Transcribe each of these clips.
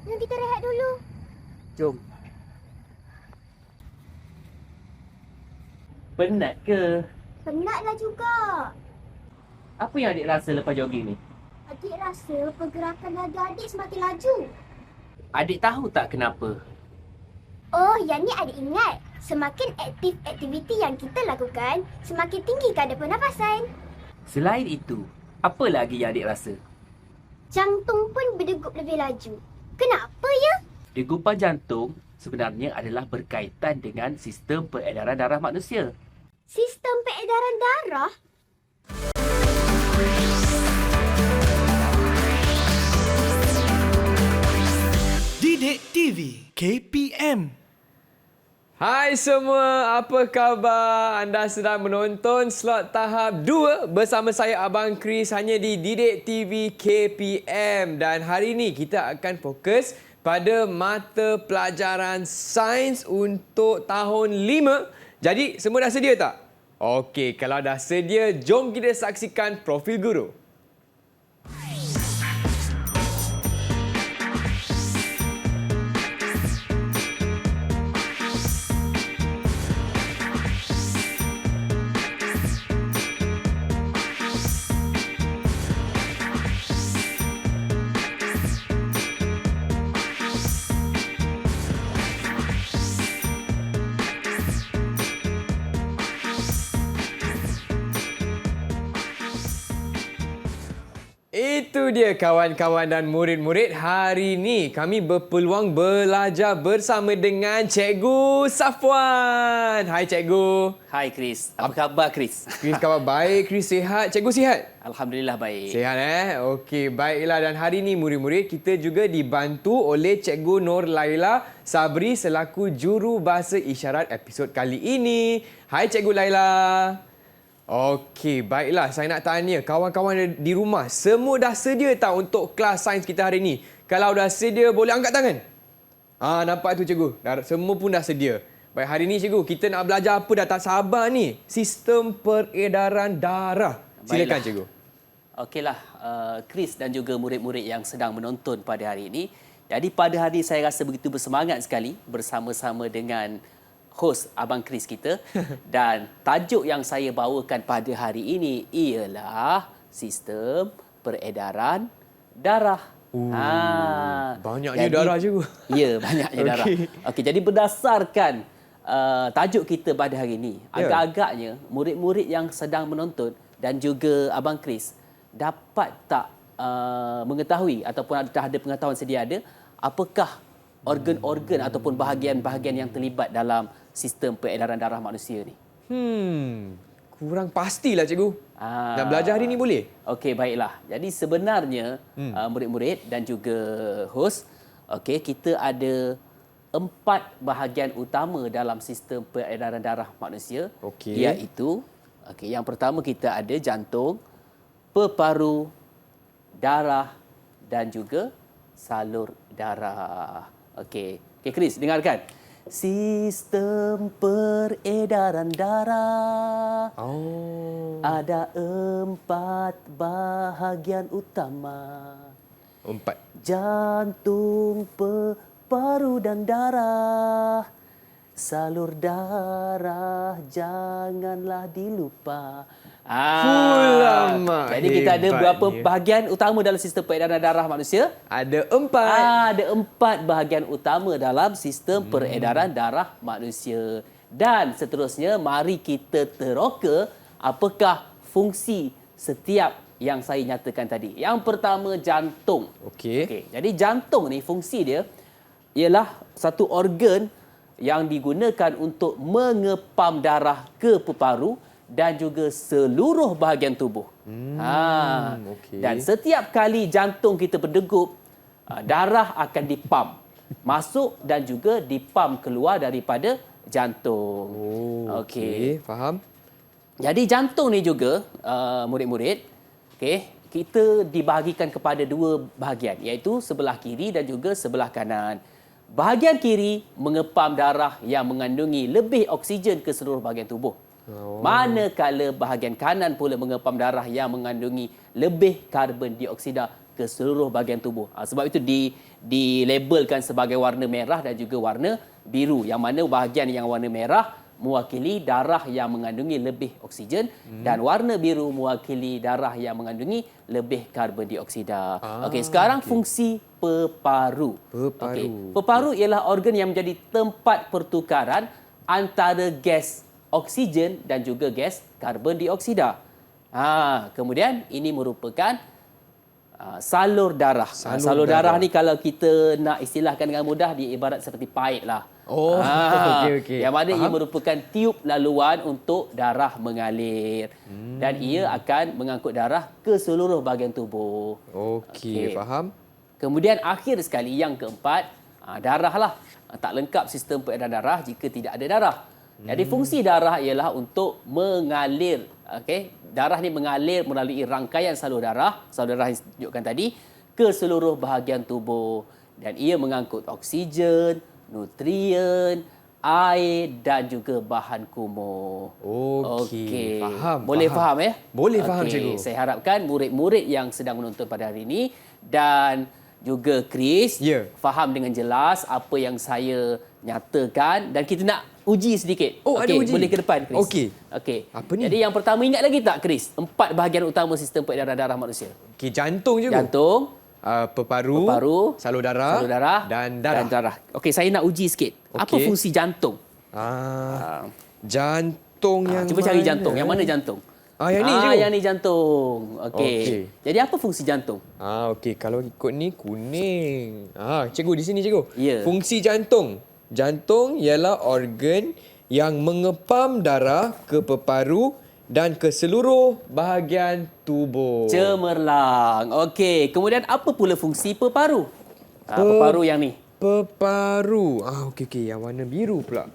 Jom kita rehat dulu. Jom. Penat ke? Penatlah juga. Apa yang adik rasa lepas jogging ni? Adik rasa pergerakan dada adik semakin laju. Adik tahu tak kenapa? Oh, yang ni adik ingat. Semakin aktif aktiviti yang kita lakukan, semakin tinggi kadar pernafasan. Selain itu, apa lagi yang adik rasa? Jantung pun berdegup lebih laju. Kenapa ya? Degupan jantung sebenarnya adalah berkaitan dengan sistem peredaran darah manusia. Sistem peredaran darah? Didik TV KPM. Hai semua, apa khabar? Anda sedang menonton slot tahap 2 bersama saya Abang Chris hanya di Didik TV KPM. Dan hari ini kita akan fokus pada mata pelajaran sains untuk tahun 5. Jadi, semua dah sedia tak? Okey, kalau dah sedia, jom kita saksikan profil guru. Itu dia kawan-kawan dan murid-murid. Hari ini kami berpeluang belajar bersama dengan Cikgu Safwan. Hai Cikgu. Hai Chris, apa khabar Chris? Chris khabar baik, Chris sihat. Cikgu sihat? Alhamdulillah baik. Sihat Okey, baiklah. Dan hari ini murid-murid kita juga dibantu oleh Cikgu Nur Laila Sabri selaku juru bahasa isyarat episod kali ini. Hai Cikgu Laila. Okey, baiklah. Saya nak tanya kawan-kawan di rumah, semua dah sedia tak untuk kelas sains kita hari ini? Kalau dah sedia, boleh angkat tangan. Nampak tu cikgu. Semua pun dah sedia. Baik, hari ini cikgu, kita nak belajar apa dah tak sabar ni? Sistem peredaran darah. Silakan cikgu. Okeylah, Chris dan juga murid-murid yang sedang menonton pada hari ini. Jadi pada hari ini saya rasa begitu bersemangat sekali bersama-sama dengan hos Abang Chris kita. Dan tajuk yang saya bawakan pada hari ini ialah sistem peredaran darah. Banyaknya darah cikgu. Ya, banyaknya darah. Okey, jadi berdasarkan tajuk kita pada hari ini, agak-agaknya murid-murid yang sedang menonton dan juga Abang Chris dapat tak mengetahui ataupun dah ada pengetahuan sedia ada apakah organ-organ ataupun bahagian-bahagian yang terlibat dalam sistem peredaran darah manusia ni? Kurang pastilah cikgu. Nak belajar hari ni boleh? Okey, baiklah. Jadi sebenarnya murid-murid dan juga hos, okey, kita ada 4 bahagian utama dalam sistem peredaran darah manusia. Okey. Iaitu, yang pertama kita ada jantung, peparu, darah dan juga salur darah. Okey, Chris, dengarkan. Sistem peredaran darah ada 4 bahagian utama. 4. Jantung, peparu dan darah. Salur darah janganlah dilupa. Jadi kita ada berapa bahagian utama dalam sistem peredaran darah manusia? Ada 4. Ada 4 bahagian utama dalam sistem peredaran darah manusia. Dan seterusnya, mari kita teroka apakah fungsi setiap yang saya nyatakan tadi. Yang pertama, jantung. Okey. Jadi jantung ni fungsi dia ialah satu organ yang digunakan untuk mengepam darah ke peparu dan juga seluruh bahagian tubuh. Okey. Dan setiap kali jantung kita berdegup, darah akan dipam masuk dan juga dipam keluar daripada jantung. Okey, faham. Jadi jantung ni juga murid-murid, kita dibahagikan kepada 2 bahagian, iaitu sebelah kiri dan juga sebelah kanan. Bahagian kiri mengepam darah yang mengandungi lebih oksigen ke seluruh bahagian tubuh. Manakala bahagian kanan pula mengepam darah yang mengandungi lebih karbon dioksida ke seluruh bahagian tubuh. Sebab itu dilabelkan sebagai warna merah dan juga warna biru. Yang mana bahagian yang warna merah mewakili darah yang mengandungi lebih oksigen dan warna biru mewakili darah yang mengandungi lebih karbon dioksida. Okey, sekarang fungsi peparu. Okey, peparu ialah organ yang menjadi tempat pertukaran antara gas oksigen dan juga gas karbon dioksida. Kemudian ini merupakan salur darah. Salur darah ni kalau kita nak istilahkan dengan mudah, dia ibarat seperti paip lah. Okey. Yang mana ia merupakan tiub laluan untuk darah mengalir. Dan ia akan mengangkut darah ke seluruh bahagian tubuh. Okey, faham. Kemudian akhir sekali yang keempat, darah lah. Tak lengkap sistem peredaran darah jika tidak ada darah. Jadi fungsi darah ialah untuk mengalir. Darah ni mengalir melalui rangkaian salur darah yang tunjukkan tadi, ke seluruh bahagian tubuh. Dan ia mengangkut oksigen, nutrien, air dan juga bahan kumuh. Okey, faham. Boleh faham ya? Boleh faham, cikgu. Saya harapkan murid-murid yang sedang menonton pada hari ini dan juga Chris faham dengan jelas apa yang saya nyatakan, dan kita nak uji sedikit. Ada uji. Boleh ke depan, Chris? Okey. Apa ni? Jadi yang pertama, ingat lagi tak, Chris? 4 bahagian utama sistem peredaran darah manusia. Okey, jantung je. Jantung, peparu, salur darah dan darah. Okey, saya nak uji sikit. Apa fungsi jantung? Jantung yang cuba cari jantung. Yang mana jantung? Yang ni je. Yang ni jantung. Okey. Jadi apa fungsi jantung? Okey, kalau ikut ni kuning. Cikgu di sini, cikgu. Ya. Fungsi jantung. Jantung ialah organ yang mengepam darah ke peparu dan ke seluruh bahagian tubuh. Cemerlang. Okey. Kemudian apa pula fungsi peparu? Peparu yang ni. Peparu. Okey. Yang warna biru pula.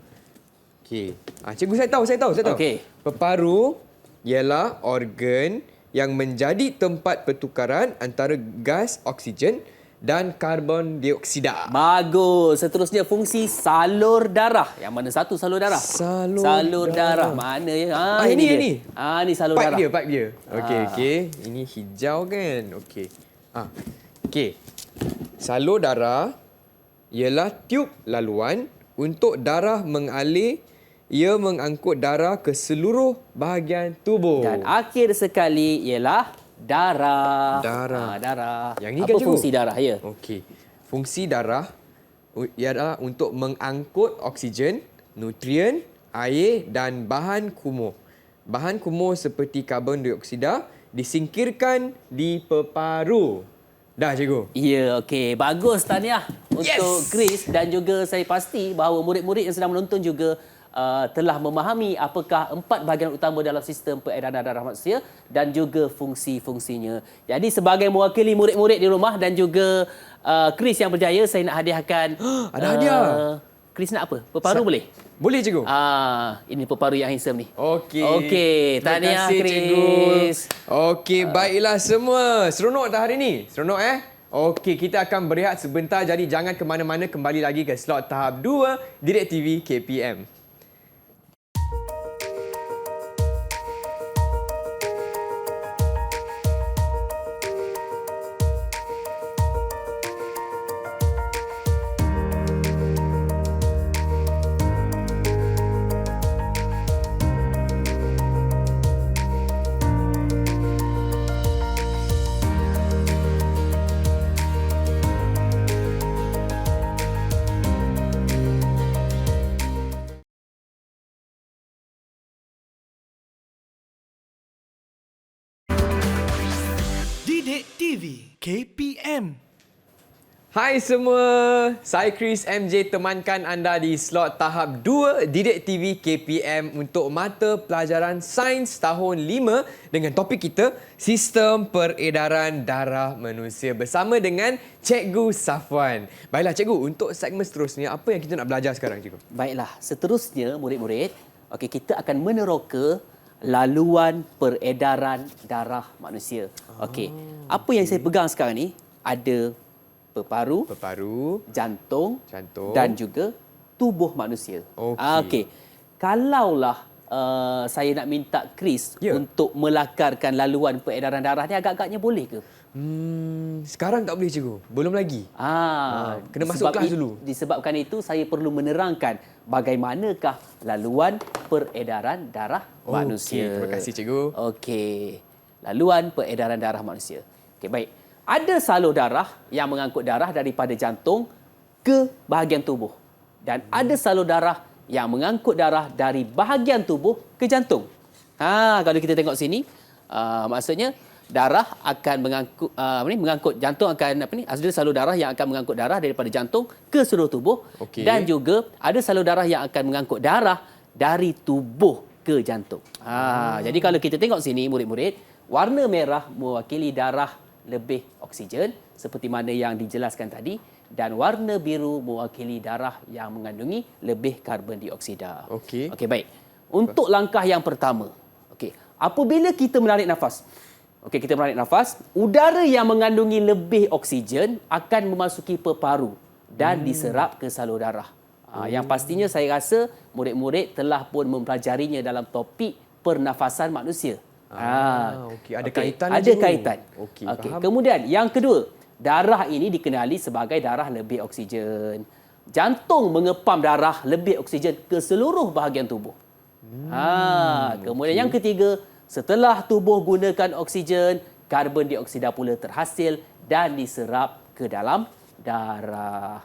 Okey. Cikgu, saya tahu. Okey. Peparu ialah organ yang menjadi tempat pertukaran antara gas oksigen dan karbon dioksida. Bagus. Seterusnya fungsi salur darah. Yang mana satu salur darah? Salur darah. Mana ya? Ini. Ni salur darah. Pipe dia. Okey. Ini hijau kan? Okey. Okey. Salur darah ialah tiub laluan untuk darah mengalir. Ia mengangkut darah ke seluruh bahagian tubuh. Dan akhir sekali ialah darah. Darah. Yang ni apa kan, cikgu? Fungsi darah, ya? Okey. Fungsi darah ialah untuk mengangkut oksigen, nutrien, air dan bahan kumuh. Bahan kumuh seperti karbon dioksida disingkirkan di peparu. Dah, cikgu? Ya, okey. Bagus, tahniah untuk Chris, dan juga saya pasti bahawa murid-murid yang sedang menonton juga telah memahami apakah 4 bahagian utama dalam sistem peredaran darah manusia dan juga fungsi-fungsinya. Jadi sebagai mewakili murid-murid di rumah dan juga Chris yang berjaya, saya nak hadiahkan ada hadiah. Chris nak apa? Peparu boleh? Boleh, cikgu. Ini peparu yang handsome ni. Okey. Tahniah, Chris. Cikgu. Okey, baiklah semua. Seronok tak hari ni? Seronok Okey, kita akan berehat sebentar, jadi jangan ke mana-mana, kembali lagi ke slot tahap 2 Didik TV KPM. Didik TV KPM. Hai semua, saya Chris MJ temankan anda di slot tahap 2 Didik TV KPM untuk mata pelajaran Sains tahun 5 dengan topik kita Sistem Peredaran Darah Manusia bersama dengan Cikgu Safwan. Baiklah cikgu, untuk segmen seterusnya apa yang kita nak belajar sekarang, cikgu? Baiklah, seterusnya murid-murid, kita akan meneroka laluan peredaran darah manusia. Apa yang saya pegang sekarang ni ada peparu, jantung dan juga tubuh manusia. Kalaulah saya nak minta Chris Ya. untuk melakarkan laluan peredaran darah ni, agak-agaknya boleh ke? Sekarang tak boleh cikgu. Belum lagi. Kena masuk kelas dulu. Disebabkan itu saya perlu menerangkan bagaimanakah laluan peredaran darah manusia. Terima kasih cikgu. Okey. Laluan peredaran darah manusia. Okey, baik. Ada salur darah yang mengangkut darah daripada jantung ke bahagian tubuh. Dan ada salur darah yang mengangkut darah dari bahagian tubuh ke jantung. Kalau kita tengok sini, maksudnya darah akan mengangkut jantung akan ada salur darah yang akan mengangkut darah daripada jantung ke seluruh tubuh. Okey. Dan juga ada salur darah yang akan mengangkut darah dari tubuh ke jantung. Jadi kalau kita tengok sini murid-murid, warna merah mewakili darah lebih oksigen seperti mana yang dijelaskan tadi, dan warna biru mewakili darah yang mengandungi lebih karbon dioksida. Okey. Okey, baik. Untuk langkah yang pertama, okey, apabila kita menarik nafas, kita menarik nafas, udara yang mengandungi lebih oksigen akan memasuki peparu dan diserap ke salur darah. Yang pastinya saya rasa murid-murid telah pun mempelajarinya dalam topik pernafasan manusia. Okey. Ada kaitan Ada cikgu? kaitan. Okey, Okey. faham. Kemudian yang kedua, darah ini dikenali sebagai darah lebih oksigen. Jantung mengepam darah lebih oksigen ke seluruh bahagian tubuh. Kemudian yang ketiga, setelah tubuh gunakan oksigen, karbon dioksida pula terhasil dan diserap ke dalam darah.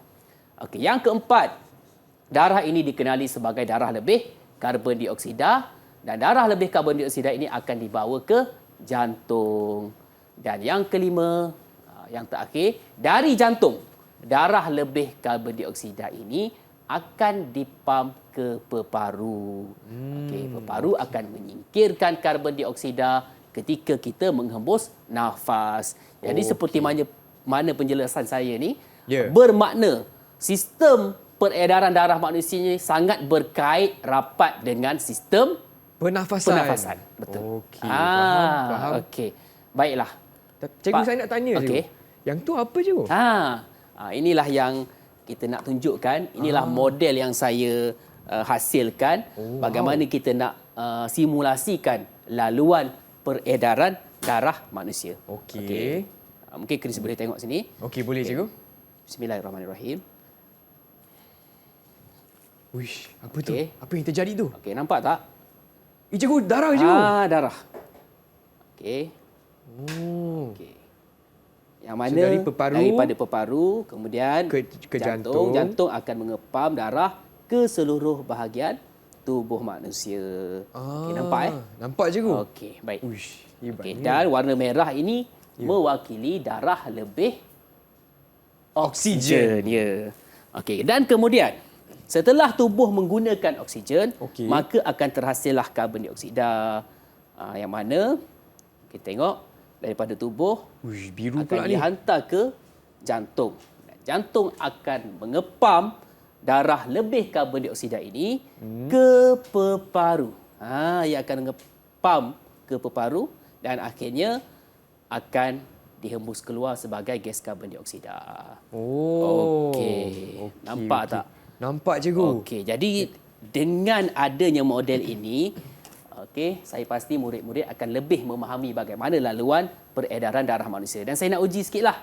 Okey, yang keempat, darah ini dikenali sebagai darah lebih karbon dioksida, dan darah lebih karbon dioksida ini akan dibawa ke jantung. Dan yang kelima, yang terakhir, dari jantung, darah lebih karbon dioksida ini akan dipam ke peparu. Peparu akan menyingkirkan karbon dioksida ketika kita menghembus nafas. Jadi seperti mana penjelasan saya ni, bermakna sistem peredaran darah manusia ini sangat berkait rapat dengan sistem pernafasan. Betul. Okey, faham. Okey. Baiklah. Cikgu, saya nak tanya cikgu. Okey. Yang tu apa cikgu? Inilah yang kita nak tunjukkan. Inilah model yang saya hasilkan. Bagaimana kita nak simulasikan laluan peredaran darah manusia. Okey. Mungkin Chris boleh tengok sini. Okey, boleh cikgu. Bismillahirrahmanirrahim. Wish, apa tu? Okey. Apa yang terjadi tu? Okey, nampak tak? Cikgu, darah cikgu. Darah. Okey. Okey. Yang mana dari peparu, daripada peparu kemudian ke jantung. Jantung akan mengepam darah ke seluruh bahagian tubuh manusia. Okey, nampak Nampak cikgu. Okey, baik. Wish, Okey, dan warna merah ini mewakili darah lebih oksigen. Ya. Okey, dan kemudian setelah tubuh menggunakan oksigen, maka akan terhasillah karbon dioksida. Yang mana kita tengok daripada tubuh biru akan pula ni. dihantar ke jantung. Jantung akan mengepam darah lebih karbon dioksida ini ke peparu. Ia akan mengepam ke peparu dan akhirnya akan dihembus keluar sebagai gas karbon dioksida. Okey. Nampak tak? Nampak cikgu. Okey, jadi dengan adanya model ini, saya pasti murid-murid akan lebih memahami bagaimana laluan peredaran darah manusia. Dan saya nak uji sikitlah.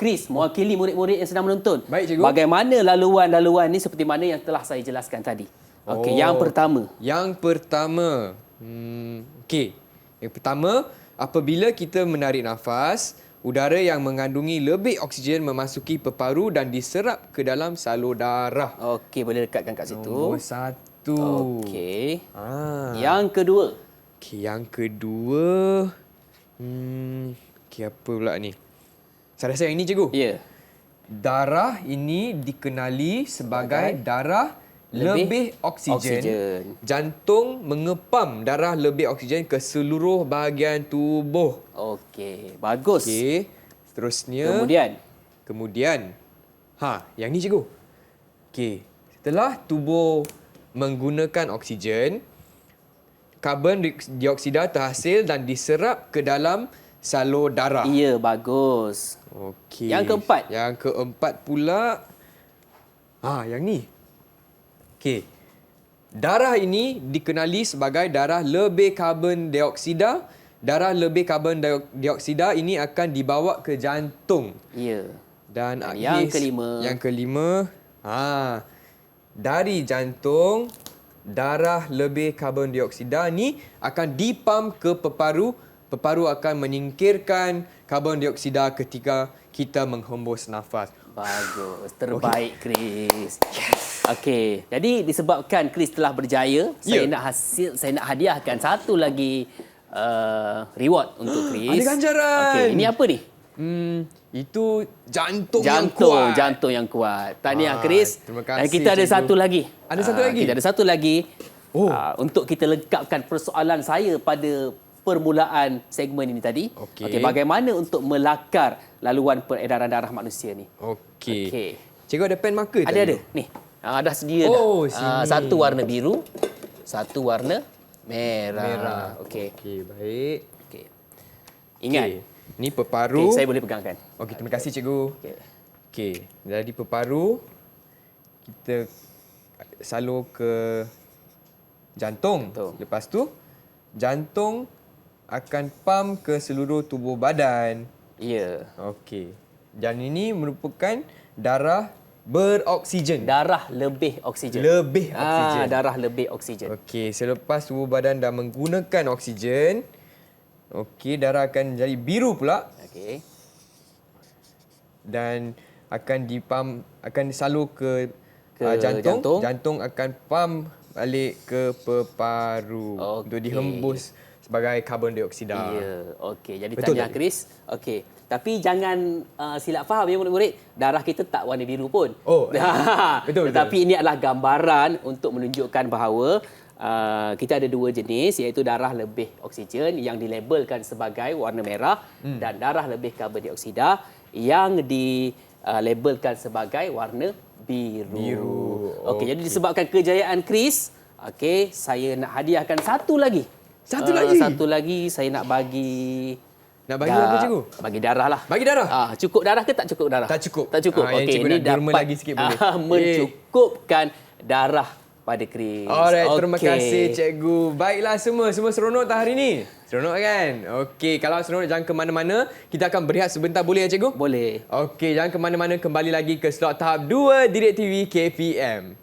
Chris, mewakili murid-murid yang sedang menonton. Baik, cikgu. Bagaimana laluan-laluan ini seperti mana yang telah saya jelaskan tadi. Okey, yang pertama. Okey. Yang pertama, apabila kita menarik nafas, udara yang mengandungi lebih oksigen memasuki peparu dan diserap ke dalam salur darah. Okey, boleh dekatkan kat situ. Nombor 1. Okey. Yang kedua. Okey, yang kedua. Okey, apa pula ni? Saya rasa yang ini cikgu. Ya. Darah ini dikenali sebagai darah lebih oksigen. Jantung mengepam darah lebih oksigen ke seluruh bahagian tubuh. Okey, bagus. Okey, seterusnya. Kemudian. Yang ni cikgu. Okey, setelah tubuh menggunakan oksigen, karbon dioksida terhasil dan diserap ke dalam salur darah. Ya, bagus. Okey. Yang keempat. Yang keempat pula. Yang ni. Okey. darah ini dikenali sebagai darah lebih karbon dioksida. Darah lebih karbon dioksida ini akan dibawa ke jantung. Ya. Dan yang kelima. Yang kelima, dari jantung, darah lebih karbon dioksida ni akan dipam ke peparu. Peparu akan menyingkirkan karbon dioksida ketika kita menghembus nafas. Bagus. Terbaik, Chris. Okey. Jadi disebabkan Chris telah berjaya, saya nak hadiahkan satu lagi reward untuk Chris. Ada ganjaran. Okey, ini apa ni? Itu jantung yang kuat. Jantung yang kuat. Tahniah, Chris. Terima kasih, Dan kita ada cikgu. satu lagi. Ada satu lagi? Kita ada satu lagi. Untuk kita lengkapkan persoalan saya pada permulaan segmen ini tadi. Okey. Bagaimana untuk melakar laluan peredaran darah manusia ni? Okey. Cikgu ada pen marker Ada, tadi? ada. Ni. Dah sedia dah. Oh, sini. Satu warna biru, satu warna merah. Okey. Okey, baik. Okey. Ingat. Okey. Ni peparu. Okey, saya boleh pegangkan. Okey, terima kasih cikgu. Okey. Okey, dari peparu kita salur ke jantung. Lepas tu jantung akan pam ke seluruh tubuh badan. Ya. Okey. Dan ini merupakan darah beroksigen. Darah lebih oksigen. Lebih oksigen. Darah lebih oksigen. Okey, selepas tubuh badan dah menggunakan oksigen, okey, darah akan jadi biru pula Okey. dan akan disalur ke jantung. Jantung akan pam balik ke peparu untuk dihembus sebagai karbon dioksida. Ya, okey. Jadi Betul tahniah, tak? Chris. Okey. Tapi jangan silap faham ya murid-murid. Darah kita tak warna biru pun. Oh, betul. Tetapi ini adalah gambaran untuk menunjukkan bahawa kita ada dua jenis, iaitu darah lebih oksigen yang dilabelkan sebagai warna merah dan darah lebih karbon dioksida yang dilabelkan sebagai warna biru. Okey, jadi disebabkan kejayaan Chris, okey, saya nak hadiahkan satu lagi. Satu lagi? Satu lagi saya nak bagi. Nak bagi apa, cikgu? Bagi darah lah. Bagi darah? Cukup darah ke tak cukup darah? Tak cukup. Tak cukup. Yang Okey, cikgu ini nak derma dapat lagi sikit boleh? mencukupkan darah pada Chris. Alright, Okey. terima kasih cikgu. Baiklah semua seronok tak hari ni? Seronok kan? Okey, kalau seronok jangan ke mana-mana. Kita akan berehat sebentar, boleh ya cikgu? Boleh. Okey, jangan ke mana-mana, kembali lagi ke slot tahap 2 Didik TV KPM.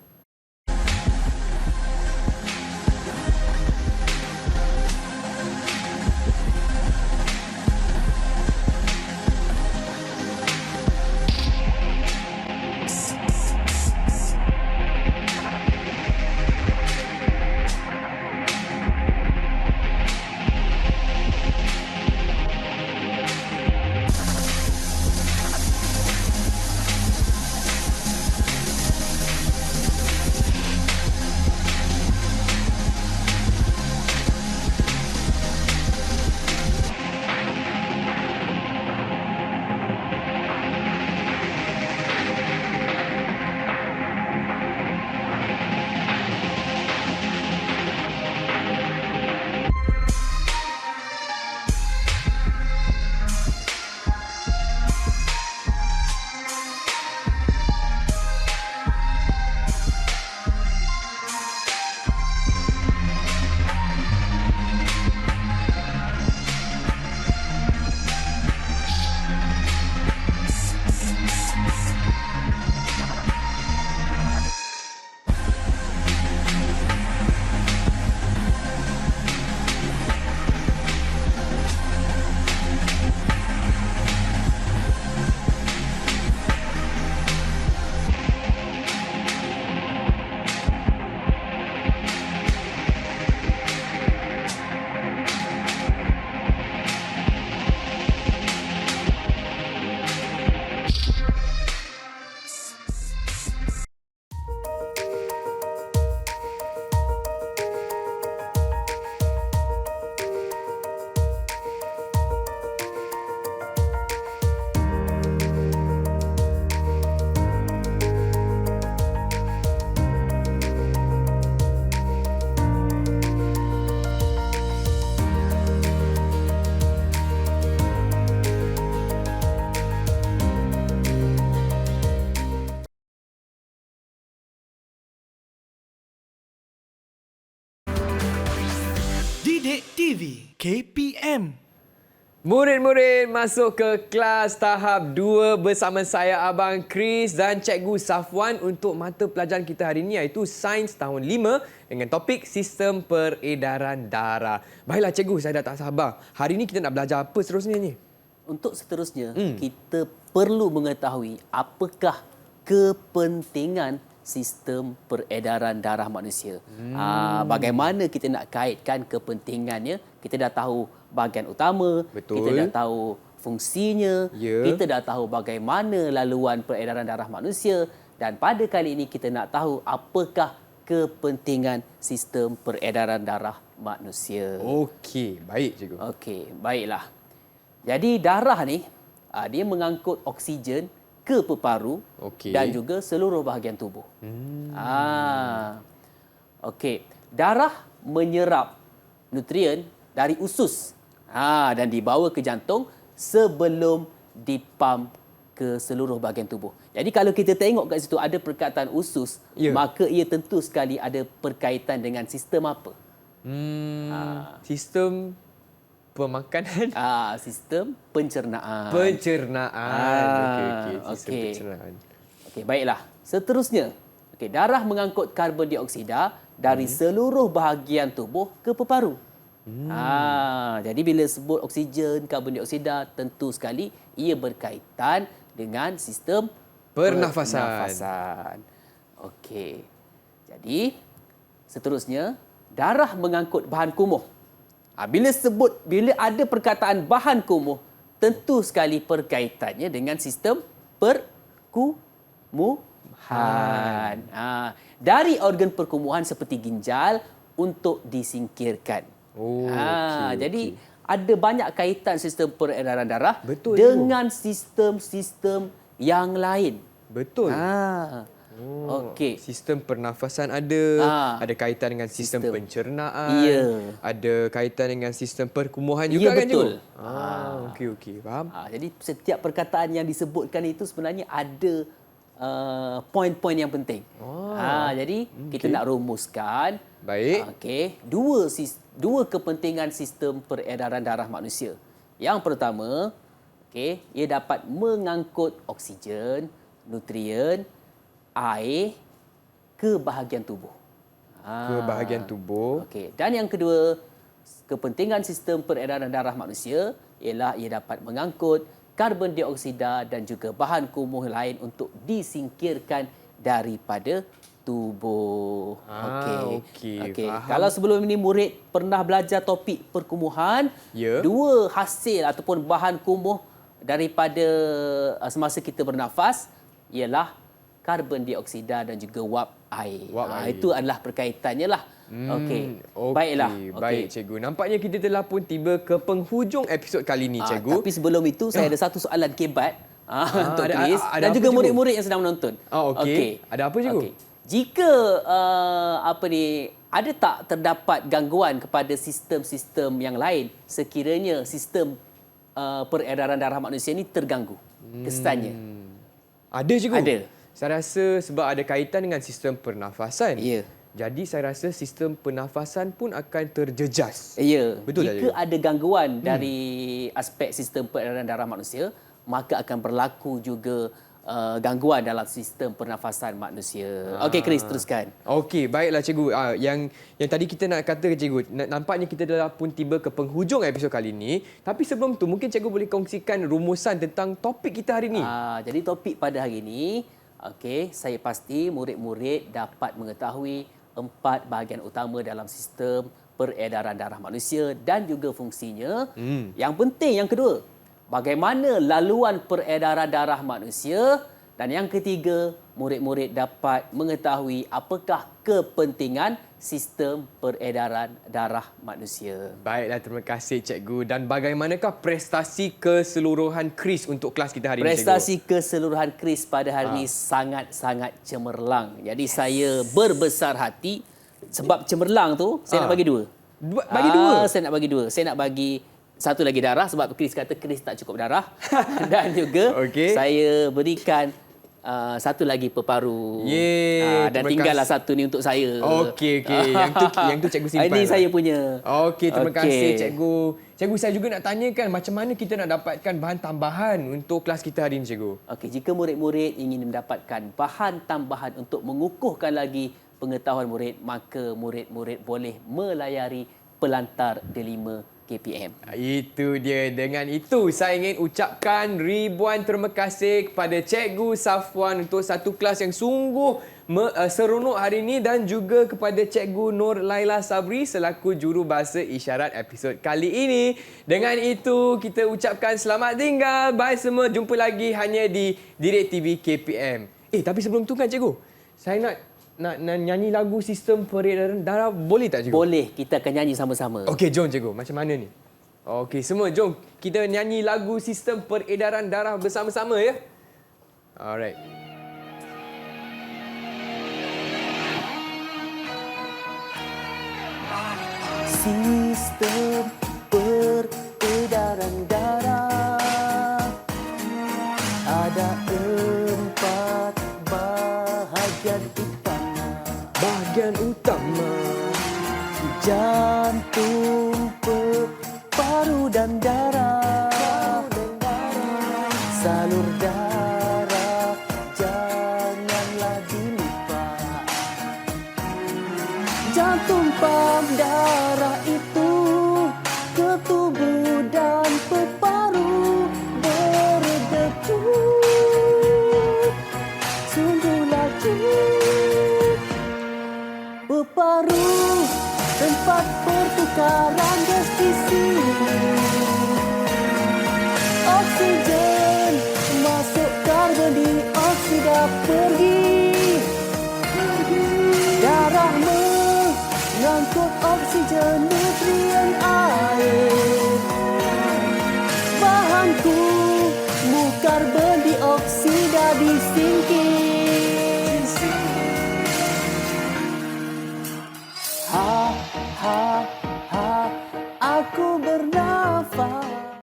TV KPM. Murid-murid masuk ke kelas tahap 2 bersama saya Abang Chris dan Cikgu Safwan untuk mata pelajaran kita hari ini iaitu Sains tahun 5 dengan topik Sistem Peredaran Darah. Baiklah Cikgu, saya dah tak sabar. Hari ini kita nak belajar apa seterusnya ni? Untuk seterusnya, kita perlu mengetahui apakah kepentingan sistem peredaran darah manusia. Bagaimana kita nak kaitkan kepentingannya? Kita dah tahu bahagian utama, Betul. kita dah tahu fungsinya, Ya. kita dah tahu bagaimana laluan peredaran darah manusia dan pada kali ini kita nak tahu apakah kepentingan sistem peredaran darah manusia. Okey, baik Cikgu. Okey, baiklah. Jadi darah ni dia mengangkut oksigen ke peparu Okey. dan juga seluruh bahagian tubuh. Okey, darah menyerap nutrien dari usus dan dibawa ke jantung sebelum dipam ke seluruh bahagian tubuh. Jadi kalau kita tengok kat situ ada perkataan usus, Ya. maka ia tentu sekali ada perkaitan dengan sistem apa? Sistem pemakanan. Sistem pencernaan. Pencernaan. Okey, sistem okey. pencernaan. Okey, baiklah. Seterusnya, darah mengangkut karbon dioksida dari seluruh bahagian tubuh ke peparu. Jadi bila sebut oksigen, karbon dioksida, tentu sekali ia berkaitan dengan sistem Pernafasan. Okey. Jadi, seterusnya, darah mengangkut bahan kumuh. Bila ada perkataan bahan kumuh, tentu sekali perkaitannya dengan sistem perkumuhan. Dari organ perkumuhan seperti ginjal untuk disingkirkan. Jadi ada banyak kaitan sistem peredaran darah Betul, dengan sistem-sistem yang lain. Betul. Okey. Sistem pernafasan ada, ada kaitan dengan sistem pencernaan, Ya. ada kaitan dengan sistem perkumuhan juga Ya, kan betul. Cikgu? Okey, faham. Jadi setiap perkataan yang disebutkan itu sebenarnya ada poin-poin yang penting. Jadi kita nak rumuskan. Baik. Okey, dua kepentingan sistem peredaran darah manusia. Yang pertama, ia dapat mengangkut oksigen, nutrien, air ke bahagian tubuh. Ke bahagian tubuh. Okey, dan yang kedua, kepentingan sistem peredaran darah manusia ialah ia dapat mengangkut karbon dioksida dan juga bahan kumuh lain untuk disingkirkan daripada tubuh. okey, faham. Kalau sebelum ini murid pernah belajar topik perkumuhan, Ya. dua hasil ataupun bahan kumuh daripada semasa kita bernafas ialah karbon dioksida dan juga wap air. Wap air. Itu adalah perkaitannya lah. Okey. Baiklah. Baik cikgu. Nampaknya kita telah pun tiba ke penghujung episod kali ini cikgu. Tapi sebelum itu saya ada satu soalan kebat untuk ada- Chris ada dan apa, juga cikgu? murid-murid yang sedang menonton. Okey. Ada apa cikgu? Okey. Jika ada tak terdapat gangguan kepada sistem-sistem yang lain sekiranya sistem peredaran darah manusia ini terganggu kesannya? Ada cikgu? Ada. Saya rasa sebab ada kaitan dengan sistem pernafasan. Ya. Jadi saya rasa sistem pernafasan pun akan terjejas. Ya. Betul tak, Jika cikgu? ada gangguan dari aspek sistem peredaran darah manusia, maka akan berlaku juga gangguan dalam sistem pernafasan manusia. Okey, Chris, teruskan. Okey, baiklah cikgu. Yang tadi kita nak kata cikgu, nampaknya kita dah pun tiba ke penghujung episod kali ini. Tapi sebelum tu mungkin cikgu boleh kongsikan rumusan tentang topik kita hari ini. Jadi topik pada hari ini, saya pasti murid-murid dapat mengetahui 4 bahagian utama dalam sistem peredaran darah manusia dan juga fungsinya. Yang penting yang kedua, bagaimana laluan peredaran darah manusia, dan yang ketiga, murid-murid dapat mengetahui apakah kepentingan sistem peredaran darah manusia. Baiklah, terima kasih cikgu. Dan bagaimanakah prestasi keseluruhan Chris untuk kelas kita hari ini, cikgu? Prestasi keseluruhan Chris pada hari ini sangat-sangat cemerlang. Jadi saya berbesar hati sebab cemerlang tu saya nak bagi 2. Bagi 2? Saya nak bagi 2. Saya nak bagi satu lagi darah sebab Chris kata Chris tak cukup darah. Dan juga Okey. saya berikan satu lagi peparu. Dan terima tinggallah kasih. satu ni untuk saya. Okey. Yang tu cikgu simpan. Ini lah. saya punya. Okey, terima kasih cikgu. Cikgu, saya juga nak tanyakan macam mana kita nak dapatkan bahan tambahan untuk kelas kita hari ini, cikgu? Okey, jika murid-murid ingin mendapatkan bahan tambahan untuk mengukuhkan lagi pengetahuan murid, maka murid-murid boleh melayari Pelantar D5 KPM. Itu dia. Dengan itu, saya ingin ucapkan ribuan terima kasih kepada Cikgu Safwan untuk satu kelas yang sungguh seronok hari ini dan juga kepada Cikgu Nur Laila Sabri selaku jurubahasa isyarat episod kali ini. Dengan itu, kita ucapkan selamat tinggal. Bye semua. Jumpa lagi hanya di Didik TV KPM. Tapi sebelum tu kan cikgu, saya nak nyanyi lagu sistem peredaran darah, boleh tak cikgu? Boleh, kita akan nyanyi sama-sama. Okey, jom cikgu. Macam mana ni? Okey, semua jom kita nyanyi lagu sistem peredaran darah bersama-sama ya. Alright. Sistem peredaran darah ada 4 bahagian utama. Bahagian utama Jantung, paru dan darah. Salur darah janganlah dilupa. Jantung pam darah itu ke tubuh dan peparu berdegup sungguh laju. Peparu tempat pertukaran gas di sini. Oksigen masuk, karbon dioksida pergi. Darah mengangkut oksigen, nutrien air. Bahanku karbon dioksida di sini.